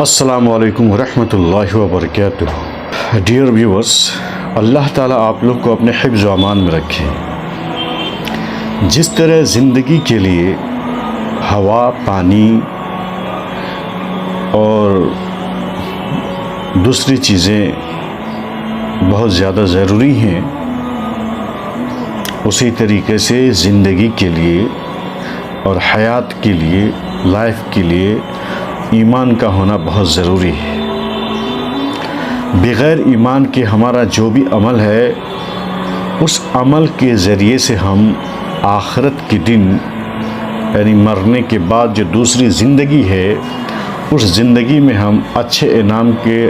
السلام علیکم ورحمۃ اللہ وبرکاتہ۔ ڈیئر ویورز، اللہ تعالیٰ آپ لوگ کو اپنے حفظ و امان میں رکھے۔ جس طرح زندگی کے لیے ہوا، پانی اور دوسری چیزیں بہت زیادہ ضروری ہیں، اسی طریقے سے زندگی کے لیے اور حیات کے لیے، لائف کے لیے ایمان کا ہونا بہت ضروری ہے۔ بغیر ایمان کے ہمارا جو بھی عمل ہے، اس عمل کے ذریعے سے ہم آخرت کے دن یعنی مرنے کے بعد جو دوسری زندگی ہے، اس زندگی میں ہم اچھے انعام کے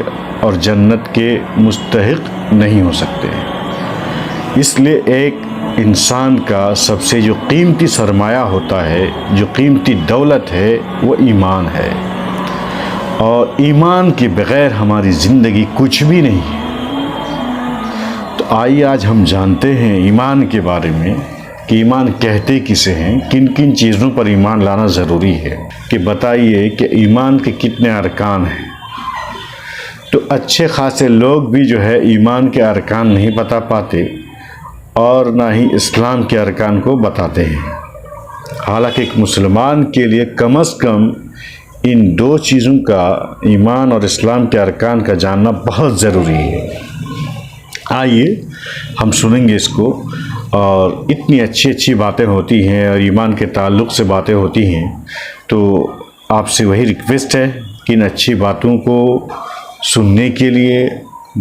اور جنت کے مستحق نہیں ہو سکتے۔ اس لیے ایک انسان کا سب سے جو قیمتی سرمایہ ہوتا ہے، جو قیمتی دولت ہے، وہ ایمان ہے، اور ایمان کے بغیر ہماری زندگی کچھ بھی نہیں ہے۔ تو آئیے آج ہم جانتے ہیں ایمان کے بارے میں کہ ایمان کہتے کسے ہیں، کن کن چیزوں پر ایمان لانا ضروری ہے، کہ بتائیے کہ ایمان کے کتنے ارکان ہیں۔ تو اچھے خاصے لوگ بھی جو ہے ایمان کے ارکان نہیں بتا پاتے اور نہ ہی اسلام کے ارکان کو بتاتے ہیں، حالانکہ ایک مسلمان کے لیے کم از کم ان دو چیزوں کا، ایمان اور اسلام کے ارکان کا جاننا بہت ضروری ہے۔ آئیے ہم سنیں گے اس کو، اور اتنی اچھی اچھی باتیں ہوتی ہیں اور ایمان کے تعلق سے باتیں ہوتی ہیں، تو آپ سے وہی ریکویسٹ ہے کہ ان اچھی باتوں کو سننے کے لیے،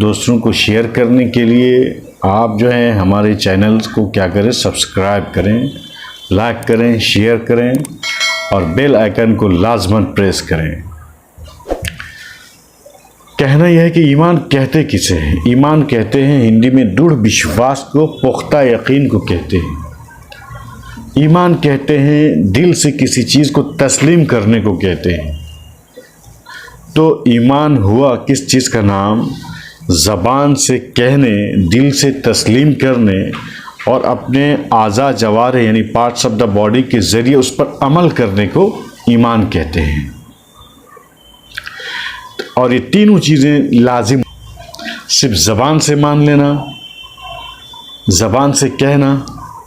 دوسروں کو شیئر کرنے کے لیے آپ جو ہیں ہمارے چینلز کو کیا کریں، سبسکرائب کریں، لائک کریں، شیئر کریں اور بیل آئیکن کو لازماً پریس کریں۔ کہنا یہ ہے کہ ایمان کہتے کسے ہیں؟ ایمان کہتے ہیں ہندی میں دృڑھ وشواس کو، پختہ یقین کو کہتے ہیں۔ ایمان کہتے ہیں دل سے کسی چیز کو تسلیم کرنے کو کہتے ہیں۔ تو ایمان ہوا کس چیز کا نام؟ زبان سے کہنے، دل سے تسلیم کرنے اور اپنے اعضاء جوارح یعنی پارٹس آف دا باڈی کے ذریعے اس پر عمل کرنے کو ایمان کہتے ہیں۔ اور یہ تینوں چیزیں لازم، صرف زبان سے مان لینا، زبان سے کہنا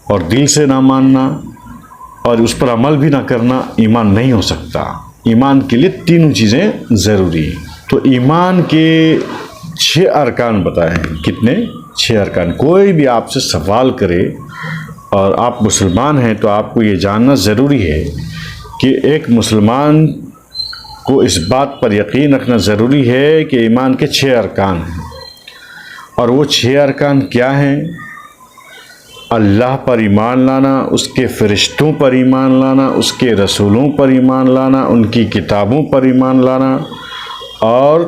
اور دل سے نہ ماننا اور اس پر عمل بھی نہ کرنا ایمان نہیں ہو سکتا۔ ایمان کے لیے تینوں چیزیں ضروری ہیں۔ تو ایمان کے 6 ارکان بتائے ہیں۔ کتنے؟ 6 ارکان۔ کوئی بھی آپ سے سوال کرے اور آپ مسلمان ہیں تو آپ کو یہ جاننا ضروری ہے کہ ایک مسلمان کو اس بات پر یقین رکھنا ضروری ہے کہ ایمان کے 6 ارکان ہیں۔ اور وہ 6 ارکان کیا ہیں؟ اللہ پر ایمان لانا، اس کے فرشتوں پر ایمان لانا، اس کے رسولوں پر ایمان لانا، ان کی کتابوں پر ایمان لانا اور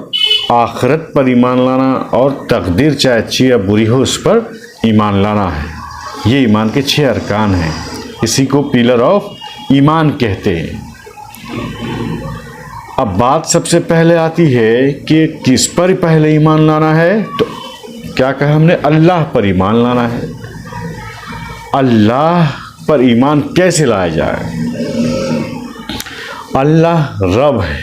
آخرت پر ایمان لانا، اور تقدیر چاہے اچھی یا بری ہو اس پر ایمان لانا ہے۔ یہ ایمان کے 6 ارکان ہیں۔ اسی کو پلر آف ایمان کہتے ہیں۔ اب بات سب سے پہلے آتی ہے کہ کس پر پہلے ایمان لانا ہے؟ تو کیا کہا ہم نے؟ اللہ پر ایمان لانا ہے۔ اللہ پر ایمان کیسے لایا جائے؟ اللہ رب ہے،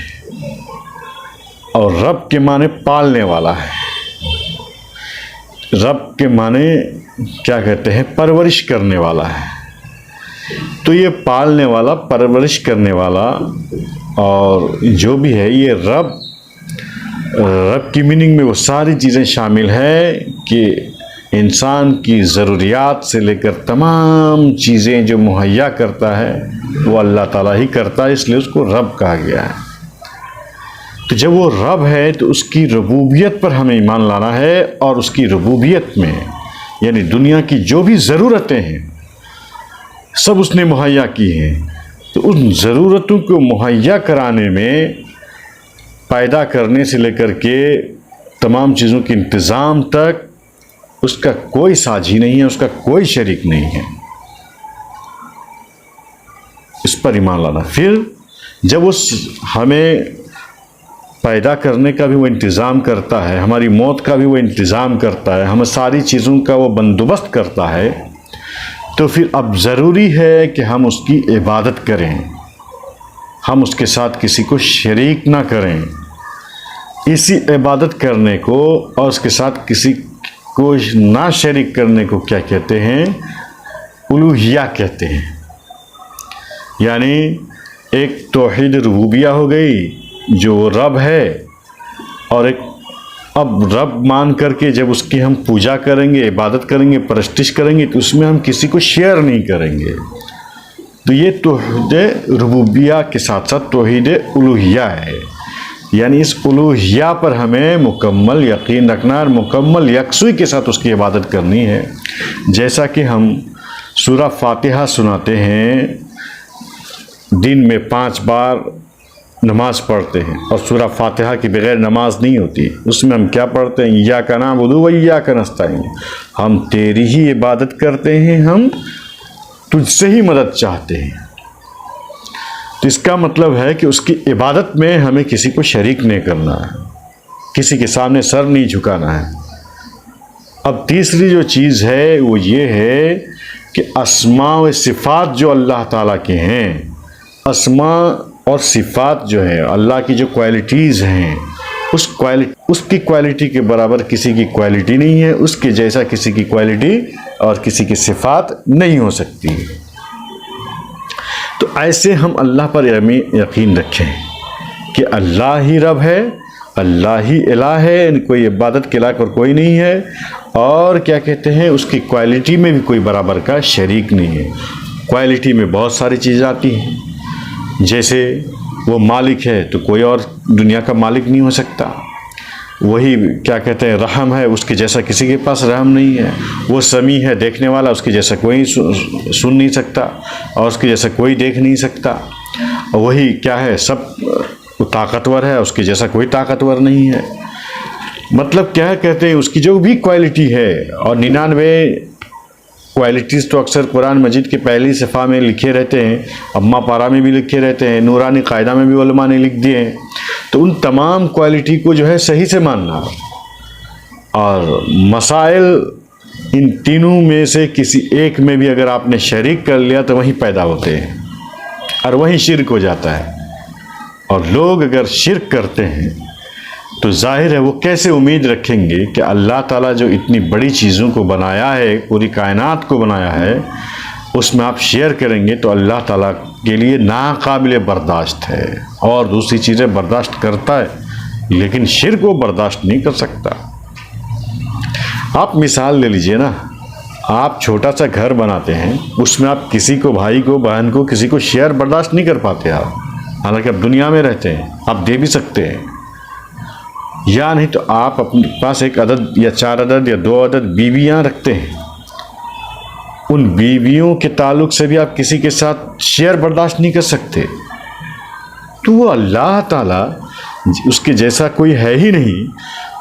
اور رب کے معنی پالنے والا ہے۔ رب کے معنی کیا کہتے ہیں؟ پرورش کرنے والا ہے۔ تو یہ پالنے والا، پرورش کرنے والا اور جو بھی ہے یہ رب کی میننگ میں وہ ساری چیزیں شامل ہیں کہ انسان کی ضروریات سے لے کر تمام چیزیں جو مہیا کرتا ہے وہ اللہ تعالیٰ ہی کرتا ہے، اس لیے اس کو رب کہا گیا ہے۔ تو جب وہ رب ہے تو اس کی ربوبیت پر ہمیں ایمان لانا ہے، اور اس کی ربوبیت میں یعنی دنیا کی جو بھی ضرورتیں ہیں سب اس نے مہیا کی ہیں۔ تو ان ضرورتوں کو مہیا کرانے میں، پیدا کرنے سے لے کر کے تمام چیزوں کے انتظام تک اس کا کوئی ساجھی نہیں ہے، اس کا کوئی شریک نہیں ہے۔ اس پر ایمان لانا۔ پھر جب اس ہمیں پیدا کرنے کا بھی وہ انتظام کرتا ہے، ہماری موت کا بھی وہ انتظام کرتا ہے، ہمیں ساری چیزوں کا وہ بندوبست کرتا ہے، تو پھر اب ضروری ہے کہ ہم اس کی عبادت کریں، ہم اس کے ساتھ کسی کو شریک نہ کریں، اسی عبادت کرنے کو اور اس کے ساتھ کسی کو نہ شریک کرنے کو کیا کہتے ہیں؟ الوہیہ کہتے ہیں۔ یعنی ایک توحید ربوبیہ ہو گئی جو رب ہے، اور ایک اب رب مان کر کے جب اس کی ہم پوجا کریں گے، عبادت کریں گے، پرستش کریں گے، تو اس میں ہم کسی کو شیئر نہیں کریں گے۔ تو یہ توحید ربوبیہ کے ساتھ ساتھ توحید الوہیہ ہے۔ یعنی اس الوہیہ پر ہمیں مکمل یقین رکھنا اور مکمل یکسوئی کے ساتھ اس کی عبادت کرنی ہے۔ جیسا کہ ہم سورہ فاتحہ سناتے ہیں، دن میں 5 بار نماز پڑھتے ہیں، اور سورہ فاتحہ کے بغیر نماز نہیں ہوتی۔ اس میں ہم کیا پڑھتے ہیں؟ ایاک نعبد و ایاک نستعین، ہم تیری ہی عبادت کرتے ہیں، ہم تجھ سے ہی مدد چاہتے ہیں۔ تو اس کا مطلب ہے کہ اس کی عبادت میں ہمیں کسی کو شریک نہیں کرنا ہے، کسی کے سامنے سر نہیں جھکانا ہے۔ اب تیسری جو چیز ہے وہ یہ ہے کہ اسماء و صفات جو اللہ تعالیٰ کے ہیں، اسماء اور صفات جو ہے اللہ کی جو کوالٹیز ہیں، اس کی کوالٹی کے برابر کسی کی کوالٹی نہیں ہے، اس کے جیسا کسی کی کوالٹی اور کسی کی صفات نہیں ہو سکتی۔ تو ایسے ہم اللہ پر یقین رکھیں کہ اللہ ہی رب ہے، اللہ ہی الہ ہے، کوئی عبادت کے لائق اور کوئی نہیں ہے، اور کیا کہتے ہیں اس کی کوالٹی میں بھی کوئی برابر کا شریک نہیں ہے۔ کوالٹی میں بہت ساری چیزیں آتی ہیں، جیسے وہ مالک ہے تو کوئی اور دنیا کا مالک نہیں ہو سکتا، وہی کیا کہتے ہیں رحم ہے، اس کے جیسا کسی کے پاس رحم نہیں ہے، وہ سمیع ہے دیکھنے والا، اس کے جیسا کوئی سن نہیں سکتا اور اس کے جیسا کوئی دیکھ نہیں سکتا، وہی کیا ہے سب طاقتور ہے، اس کے جیسا کوئی طاقتور نہیں ہے۔ مطلب کیا کہتے ہیں اس کی جو بھی کوالٹی ہے، اور 99 کوالٹیز تو اکثر قرآن مجید کے پہلی صفحہ میں لکھے رہتے ہیں، اما پارا میں بھی لکھے رہتے ہیں، نورانی قاعدہ میں بھی علماء نے لکھ دیے ہیں۔ تو ان تمام کوالٹی کو جو ہے صحیح سے ماننا، اور مسائل ان تینوں میں سے کسی ایک میں بھی اگر آپ نے شریک کر لیا تو وہیں پیدا ہوتے ہیں اور وہیں شرک ہو جاتا ہے۔ اور لوگ اگر شرک کرتے ہیں تو ظاہر ہے وہ کیسے امید رکھیں گے کہ اللہ تعالیٰ جو اتنی بڑی چیزوں کو بنایا ہے، پوری کائنات کو بنایا ہے، اس میں آپ شیئر کریں گے تو اللہ تعالیٰ کے لیے ناقابل برداشت ہے۔ اور دوسری چیزیں برداشت کرتا ہے لیکن شرک وہ برداشت نہیں کر سکتا۔ آپ مثال لے لیجئے نا، آپ چھوٹا سا گھر بناتے ہیں، اس میں آپ کسی کو، بھائی کو، بہن کو، کسی کو شیئر برداشت نہیں کر پاتے آپ، حالانکہ آپ دنیا میں رہتے ہیں، آپ دے بھی سکتے ہیں، یا نہیں تو آپ اپنے پاس ایک عدد یا 4 عدد یا 2 عدد بیویاں رکھتے ہیں، ان بیویوں کے تعلق سے بھی آپ کسی کے ساتھ شیئر برداشت نہیں کر سکتے۔ تو وہ اللہ تعالیٰ اس کے جیسا کوئی ہے ہی نہیں،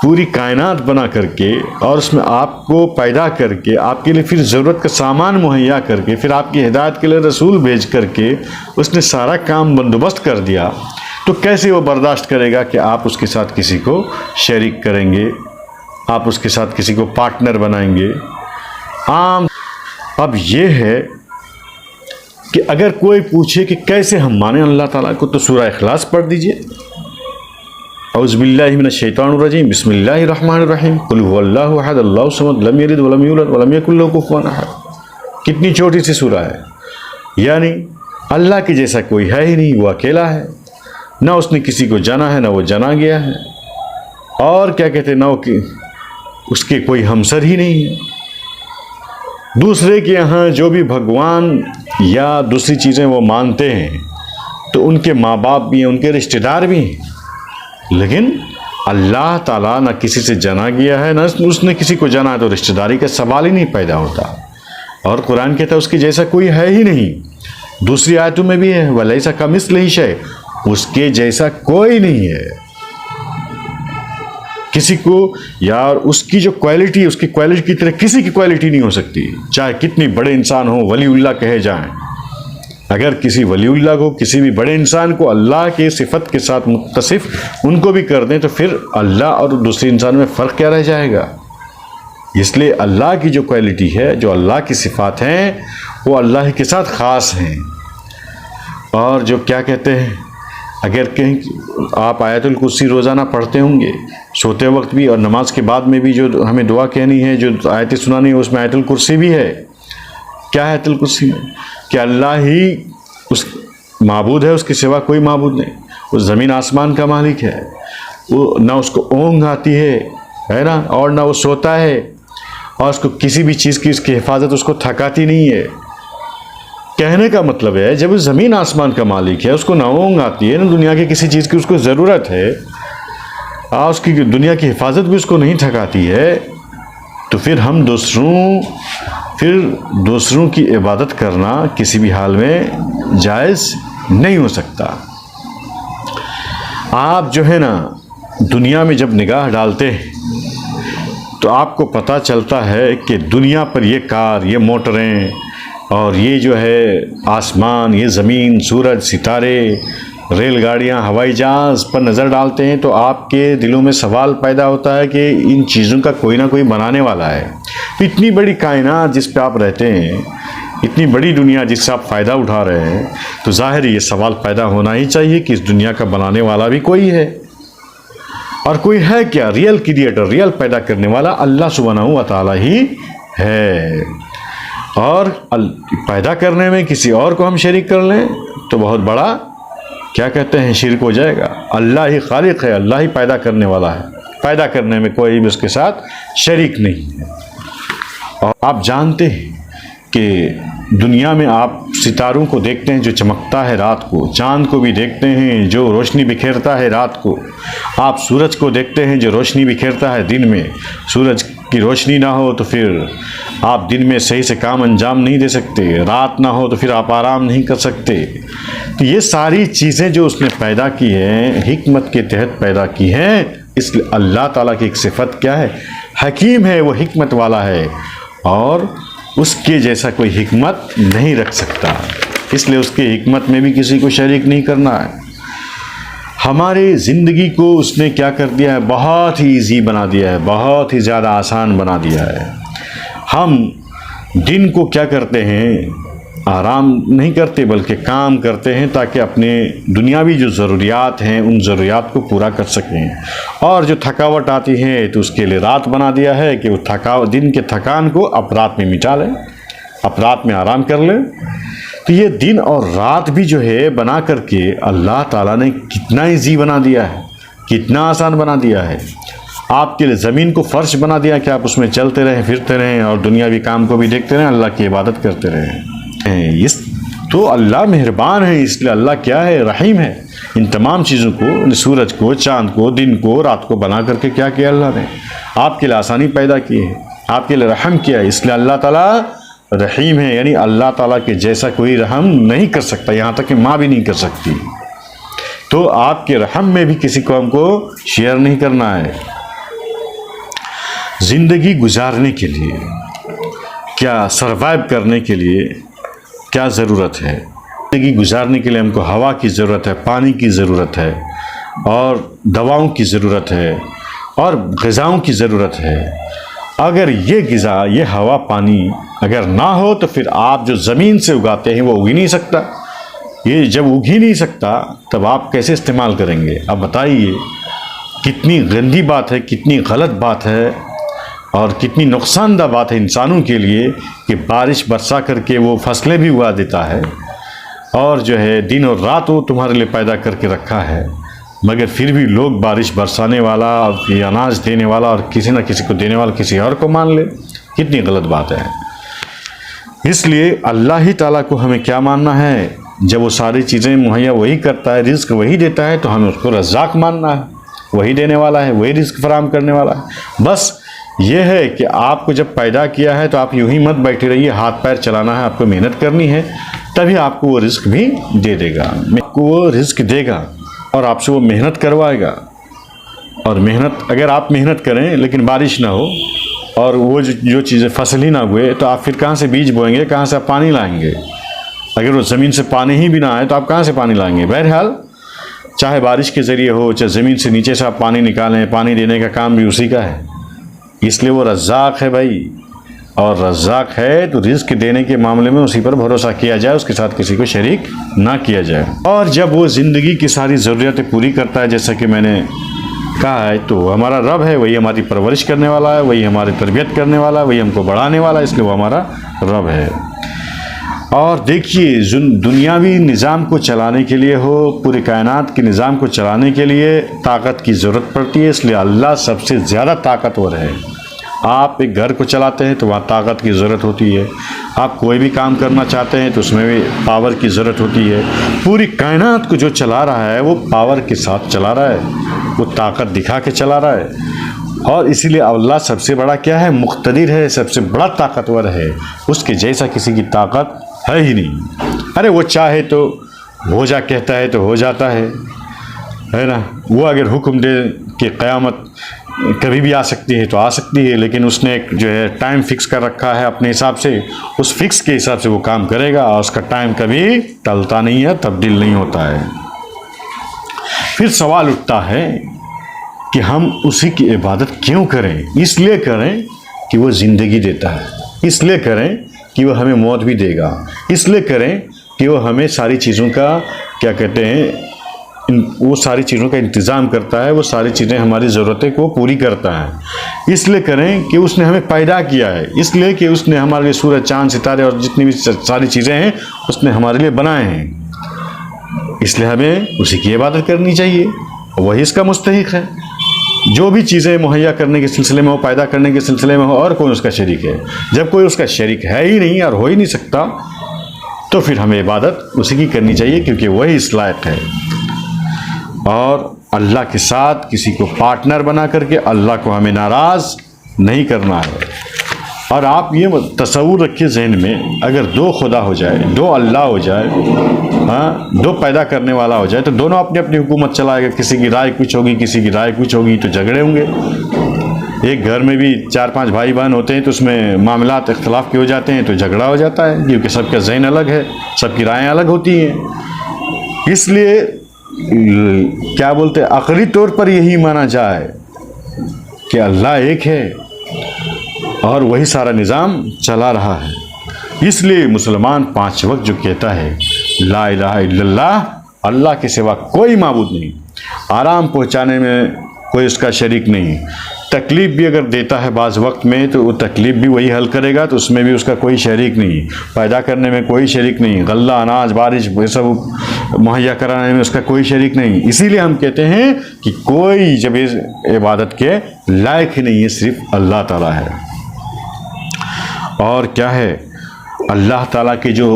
پوری کائنات بنا کر کے، اور اس میں آپ کو پیدا کر کے، آپ کے لیے پھر ضرورت کا سامان مہیا کر کے، پھر آپ کی ہدایت کے لیے رسول بھیج کر کے اس نے سارا کام بندوبست کر دیا، تو کیسے وہ برداشت کرے گا کہ آپ اس کے ساتھ کسی کو شریک کریں گے، آپ اس کے ساتھ کسی کو پارٹنر بنائیں گے؟ اب یہ ہے کہ اگر کوئی پوچھے کہ کیسے ہم مانیں اللہ تعالیٰ کو، تو سورہ اخلاص پڑھ دیجئے۔ اعوذ باللہ من الشیطان الرجیم، بسم اللہ الرحمن الرحیم، قل هو اللہ احد اللہ الصمد لم یلد ولم یولد ولم یکن لہ کفوا احد۔ کتنی چھوٹی سی سورہ ہے، یعنی اللہ کے جیسا کوئی ہے ہی نہیں، وہ اکیلا ہے، نہ اس نے کسی کو جانا ہے، نہ وہ جانا گیا ہے، اور کیا کہتے ہیں، نہ اس کے کوئی ہمسر ہی نہیں ہے۔ دوسرے کے یہاں جو بھی بھگوان یا دوسری چیزیں وہ مانتے ہیں تو ان کے ماں باپ بھی ہیں، ان کے رشتہ دار بھی ہیں، لیکن اللہ تعالیٰ نہ کسی سے جانا گیا ہے، نہ اس نے کسی کو جانا ہے، تو رشتہ داری کا سوال ہی نہیں پیدا ہوتا۔ اور قرآن کہتا ہے اس کے جیسا کوئی ہے ہی نہیں۔ دوسری آیتوں میں بھی ہے، وَلَيْسَ كَمِثْلِهِ شَيْءٌ، اس کے جیسا کوئی نہیں ہے۔ کسی کو یار اس کی جو کوالٹی، اس کی کوالٹی کی طرح کسی کی کوالٹی نہیں ہو سکتی، چاہے کتنی بڑے انسان ہوں، ولی اللہ کہے جائیں۔ اگر کسی ولی اللہ کو، کسی بھی بڑے انسان کو اللہ کے صفت کے ساتھ متصف ان کو بھی کر دیں تو پھر اللہ اور دوسرے انسان میں فرق کیا رہ جائے گا؟ اس لیے اللہ کی جو کوالٹی ہے، جو اللہ کی صفات ہیں، وہ اللہ کے ساتھ خاص ہیں۔ اور جو کیا کہتے ہیں اگر کہیں آپ آیت الکرسی روزانہ پڑھتے ہوں گے سوتے وقت بھی، اور نماز کے بعد میں بھی جو ہمیں دعا کہنی ہے، جو آیتیں سنانی ہے، اس میں آیت الکرسی بھی ہے. کیا ہے آیت الکرسی میں؟ کہ اللہ ہی اس معبود ہے، اس کے سوا کوئی معبود نہیں. وہ زمین آسمان کا مالک ہے، وہ نہ اس کو اونگ آتی ہے نا، اور نہ وہ سوتا ہے، اور اس کو کسی بھی چیز کی اس کی حفاظت اس کو تھکاتی نہیں ہے. کہنے کا مطلب ہے جب اس زمین آسمان کا مالک ہے، اس کو نہ اونگ آتی ہے، نہ دنیا کی کسی چیز کی اس کو ضرورت ہے، اس کی دنیا کی حفاظت بھی اس کو نہیں تھکاتی ہے، تو پھر ہم دوسروں کی عبادت کرنا کسی بھی حال میں جائز نہیں ہو سکتا. آپ جو ہے نا دنیا میں جب نگاہ ڈالتے ہیں تو آپ کو پتہ چلتا ہے کہ دنیا پر یہ کار، یہ موٹریں، اور یہ جو ہے آسمان، یہ زمین، سورج، ستارے، ریل گاڑیاں، ہوائی جہاز پر نظر ڈالتے ہیں تو آپ کے دلوں میں سوال پیدا ہوتا ہے کہ ان چیزوں کا کوئی نہ کوئی بنانے والا ہے. اتنی بڑی کائنات جس پہ آپ رہتے ہیں، اتنی بڑی دنیا جس سے آپ فائدہ اٹھا رہے ہیں، تو ظاہر یہ سوال پیدا ہونا ہی چاہیے کہ اس دنیا کا بنانے والا بھی کوئی ہے. اور کوئی ہے کیا؟ ریئل کریٹر، ریئل پیدا کرنے والا اللہ سبحانہ و تعالیٰ ہی ہے. اور پیدا کرنے میں کسی اور کو ہم شریک کر لیں تو بہت بڑا کیا کہتے ہیں شرک ہو جائے گا. اللہ ہی خالق ہے، اللہ ہی پیدا کرنے والا ہے، پیدا کرنے میں کوئی بھی اس کے ساتھ شریک نہیں ہے. اور آپ جانتے ہیں کہ دنیا میں آپ ستاروں کو دیکھتے ہیں جو چمکتا ہے رات کو، چاند کو بھی دیکھتے ہیں جو روشنی بکھیرتا ہے رات کو، آپ سورج کو دیکھتے ہیں جو روشنی بکھیرتا ہے دن میں. سورج کی روشنی نہ ہو تو پھر آپ دن میں صحیح سے کام انجام نہیں دے سکتے، رات نہ ہو تو پھر آپ آرام نہیں کر سکتے. تو یہ ساری چیزیں جو اس نے پیدا کی ہیں، حکمت کے تحت پیدا کی ہیں. اس لیے اللہ تعالیٰ کی ایک صفت کیا ہے؟ حکیم ہے، وہ حکمت والا ہے، اور اس کے جیسا کوئی حکمت نہیں رکھ سکتا. اس لیے اس کی حکمت میں بھی کسی کو شریک نہیں کرنا ہے. ہماری زندگی کو اس نے کیا کر دیا ہے؟ بہت ہی ایزی بنا دیا ہے، بہت ہی زیادہ آسان بنا دیا ہے. ہم دن کو کیا کرتے ہیں؟ آرام نہیں کرتے بلکہ کام کرتے ہیں تاکہ اپنے دنیاوی جو ضروریات ہیں ان ضروریات کو پورا کر سکیں. اور جو تھکاوٹ آتی ہے تو اس کے لیے رات بنا دیا ہے کہ وہ دن کے تھکان کو اب رات میں مٹا لیں، اب رات میں آرام کر لیں. تو یہ دن اور رات بھی جو ہے بنا کر کے اللہ تعالیٰ نے کتنا ایزی بنا دیا ہے، کتنا آسان بنا دیا ہے. آپ کے لیے زمین کو فرش بنا دیا کہ آپ اس میں چلتے رہیں، پھرتے رہیں، اور دنیاوی کام کو بھی دیکھتے رہیں، اللہ کی عبادت کرتے رہیں. تو اللہ مہربان ہے، اس لیے اللہ کیا ہے؟ رحیم ہے. ان تمام چیزوں کو، سورج کو، چاند کو، دن کو، رات کو بنا کر کے کیا کیا اللہ نے؟ آپ کے لیے آسانی پیدا کی ہے، آپ کے لیے رحم کیا ہے. اس لیے اللہ تعالیٰ رحیم ہے، یعنی اللہ تعالیٰ کے جیسا کوئی رحم نہیں کر سکتا، یہاں تک کہ ماں بھی نہیں کر سکتی. تو آپ کے رحم میں بھی کسی قوم کو شیئر نہیں کرنا ہے. زندگی گزارنے کے لیے، کیا سروائیو کرنے کے لیے کیا ضرورت ہے؟ زندگی گزارنے کے لیے ہم کو ہوا کی ضرورت ہے، پانی کی ضرورت ہے، اور دواؤں کی ضرورت ہے، اور غذاؤں کی ضرورت ہے. اگر یہ غذا، یہ ہوا، پانی اگر نہ ہو تو پھر آپ جو زمین سے اگاتے ہیں وہ اگ ہی نہیں سکتا. یہ جب اگ ہی نہیں سکتا تب آپ کیسے استعمال کریں گے؟ اب بتائیے کتنی گندی بات ہے، کتنی غلط بات ہے، اور کتنی نقصان دہ بات ہے انسانوں کے لیے کہ بارش برسا کر کے وہ فصلیں بھی اگا دیتا ہے، اور جو ہے دن اور رات وہ تمہارے لیے پیدا کر کے رکھا ہے، مگر پھر بھی لوگ بارش برسانے والا اور یہ اناج دینے والا اور کسی نہ کسی کو دینے والا کسی اور کو مان لے. کتنی غلط بات ہے. اس لیے اللہ ہی تعالیٰ کو ہمیں کیا ماننا ہے؟ جب وہ ساری چیزیں مہیا وہی کرتا ہے، رزق وہی دیتا ہے، تو ہمیں اس کو رزاق ماننا ہے. وہی دینے والا ہے، وہی رزق فراہم کرنے والا ہے. بس یہ ہے کہ آپ کو جب پیدا کیا ہے تو آپ یوں ہی مت بیٹھے رہیے، ہاتھ پیر چلانا ہے، آپ کو محنت کرنی ہے، تبھی آپ کو وہ رزق بھی دے دے گا. آپ کو وہ رزق دے گا اور آپ سے وہ محنت کروائے گا. اور محنت، اگر آپ محنت کریں لیکن بارش نہ ہو اور وہ جو چیزیں فصل ہی نہ ہوئے تو آپ پھر کہاں سے بیج بوئیں گے، کہاں سے آپ پانی لائیں گے؟ اگر وہ زمین سے پانی ہی بھی نہ آئے تو آپ کہاں سے پانی لائیں گے؟ بہرحال چاہے بارش کے ذریعے ہو، چاہے زمین سے نیچے سے آپ پانی نکالیں، پانی دینے کا کام بھی اسی کا ہے. اس لیے وہ رزاق ہے بھائی. اور رزاق ہے تو رزق دینے کے معاملے میں اسی پر بھروسہ کیا جائے، اس کے ساتھ کسی کو شریک نہ کیا جائے۔ اور جب وہ زندگی کی ساری ضروریتیں پوری کرتا ہے، جیسا کہ میں نے کہا ہے، تو ہمارا رب ہے، وہی ہماری پرورش کرنے والا ہے، وہی ہماری تربیت کرنے والا ہے، وہی ہم کو بڑھانے والا ہے، اس لیے وہ ہمارا رب ہے۔ اور دیکھیے، دنیاوی نظام کو چلانے کے لیے ہو، پوری کائنات کے نظام کو چلانے کے لیے طاقت کی ضرورت پڑتی ہے، اس لیے اللہ سب سے زیادہ طاقتور ہے۔ آپ ایک گھر کو چلاتے ہیں تو وہاں طاقت کی ضرورت ہوتی ہے، آپ کوئی بھی کام کرنا چاہتے ہیں تو اس میں بھی پاور کی ضرورت ہوتی ہے۔ پوری کائنات کو جو چلا رہا ہے وہ پاور کے ساتھ چلا رہا ہے، وہ طاقت دکھا کے چلا رہا ہے۔ اور اسی لیے اللہ سب سے بڑا کیا ہے؟ مقتدر ہے، سب سے بڑا طاقتور ہے، اس کے جیسا کسی کی طاقت ہے ہی نہیں۔ ارے وہ چاہے تو ہو جا کہتا ہے تو ہو جاتا ہے نا، وہ اگر حکم دے کہ قیامت کبھی بھی آ سکتی ہے تو آ سکتی ہے، لیکن اس نے ایک جو ہے ٹائم فکس کر رکھا ہے اپنے حساب سے، اس فکس کے حساب سے وہ کام کرے گا، اور اس کا ٹائم کبھی ٹلتا نہیں ہے، تبدیل نہیں ہوتا ہے۔ پھر سوال اٹھتا ہے کہ ہم اسی کی عبادت کیوں کریں؟ اس لیے کریں کہ وہ زندگی دیتا ہے، اس لیے کریں کہ وہ ہمیں موت بھی دے گا، اس لیے کریں کہ وہ ہمیں ساری چیزوں کا کیا کہتے ہیں، وہ ساری چیزوں کا انتظام کرتا ہے، وہ ساری چیزیں ہماری ضرورتیں کو پوری کرتا ہے۔ اس لیے کریں کہ اس نے ہمیں پیدا کیا ہے، اس لیے کہ اس نے ہمارے لیے سورج چاند ستارے اور جتنی بھی ساری چیزیں ہیں اس نے ہمارے لیے بنائے ہیں، اس لیے ہمیں اسی کی عبادت کرنی چاہیے، وہی اس کا مستحق ہے۔ جو بھی چیزیں مہیا کرنے کے سلسلے میں ہو، پیدا کرنے کے سلسلے میں ہو، اور کون اس کا شریک ہے؟ جب کوئی اس کا شریک ہے ہی نہیں اور ہو ہی نہیں سکتا، تو پھر ہمیں عبادت اسی کی کرنی چاہیے، کیونکہ وہی اس لائق ہے۔ اور اللہ کے ساتھ کسی کو پارٹنر بنا کر کے اللہ کو ہمیں ناراض نہیں کرنا ہے۔ اور آپ یہ تصور رکھیے ذہن میں، اگر دو خدا ہو جائے، دو اللہ ہو جائے، دو پیدا کرنے والا ہو جائے، تو دونوں اپنی اپنی حکومت چلائے گا، کسی کی رائے کچھ ہوگی، کسی کی رائے کچھ ہوگی، تو جھگڑے ہوں گے۔ ایک گھر میں بھی 4-5 بھائی بہن ہوتے ہیں تو اس میں معاملات اختلاف کے ہو جاتے ہیں تو جھگڑا ہو جاتا ہے، کیونکہ سب کا ذہن الگ ہے، سب کی رائیں الگ ہوتی ہیں۔ اس لیے کیا بولتے ہیں، عقلی طور پر یہی مانا جائے کہ اللہ ایک ہے اور وہی سارا نظام چلا رہا ہے۔ اس لیے مسلمان 5 وقت جو کہتا ہے لا الہ الا اللہ، اللہ کے سوا کوئی معبود نہیں، آرام پہنچانے میں کوئی اس کا شریک نہیں، تکلیف بھی اگر دیتا ہے بعض وقت میں تو وہ تکلیف بھی وہی حل کرے گا، تو اس میں بھی اس کا کوئی شریک نہیں، پیدا کرنے میں کوئی شریک نہیں، غلہ اناج بارش یہ سب مہیا کرانے میں اس کا کوئی شریک نہیں۔ اسی لیے ہم کہتے ہیں کہ کوئی جب اس عبادت کے لائق ہی نہیں ہے، صرف اللہ تعالیٰ ہے۔ اور کیا ہے، اللہ تعالیٰ کے جو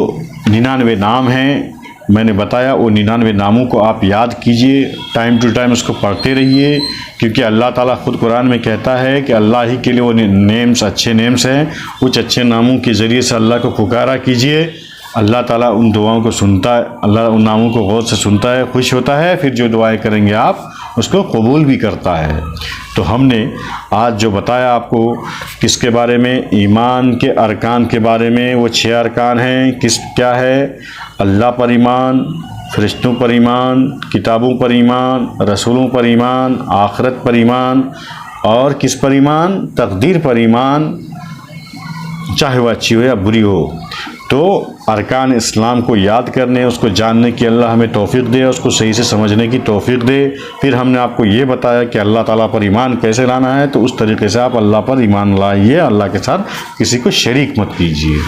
99 نام ہیں، میں نے بتایا وہ 99 ناموں کو آپ یاد کیجئے، ٹائم ٹو ٹائم اس کو پڑھتے رہیے، کیونکہ اللہ تعالیٰ خود قرآن میں کہتا ہے کہ اللہ ہی کے لیے وہ نیمز اچھے نیمز ہیں، کچھ اچھے ناموں کے ذریعے سے اللہ کو پکارا کیجئے، اللہ تعالیٰ ان دعاؤں کو سنتا ہے، اللہ ان ناموں کو غور سے سنتا ہے، خوش ہوتا ہے، پھر جو دعائیں کریں گے آپ اس کو قبول بھی کرتا ہے۔ تو ہم نے آج جو بتایا آپ کو کس کے بارے میں، ایمان کے ارکان کے بارے میں، وہ 6 ارکان ہیں، کیا ہے؟ اللہ پر ایمان، فرشتوں پر ایمان، کتابوں پر ایمان، رسولوں پر ایمان، آخرت پر ایمان، اور کس پر ایمان؟ تقدیر پر ایمان، چاہے وہ اچھی ہو یا بری ہو۔ تو ارکان اسلام کو یاد کرنے، اس کو جاننے کی اللہ ہمیں توفیق دے، اس کو صحیح سے سمجھنے کی توفیق دے۔ پھر ہم نے آپ کو یہ بتایا کہ اللہ تعالیٰ پر ایمان کیسے لانا ہے، تو اس طریقے سے آپ اللہ پر ایمان لائیے، اللہ کے ساتھ کسی کو شریک مت کیجیے۔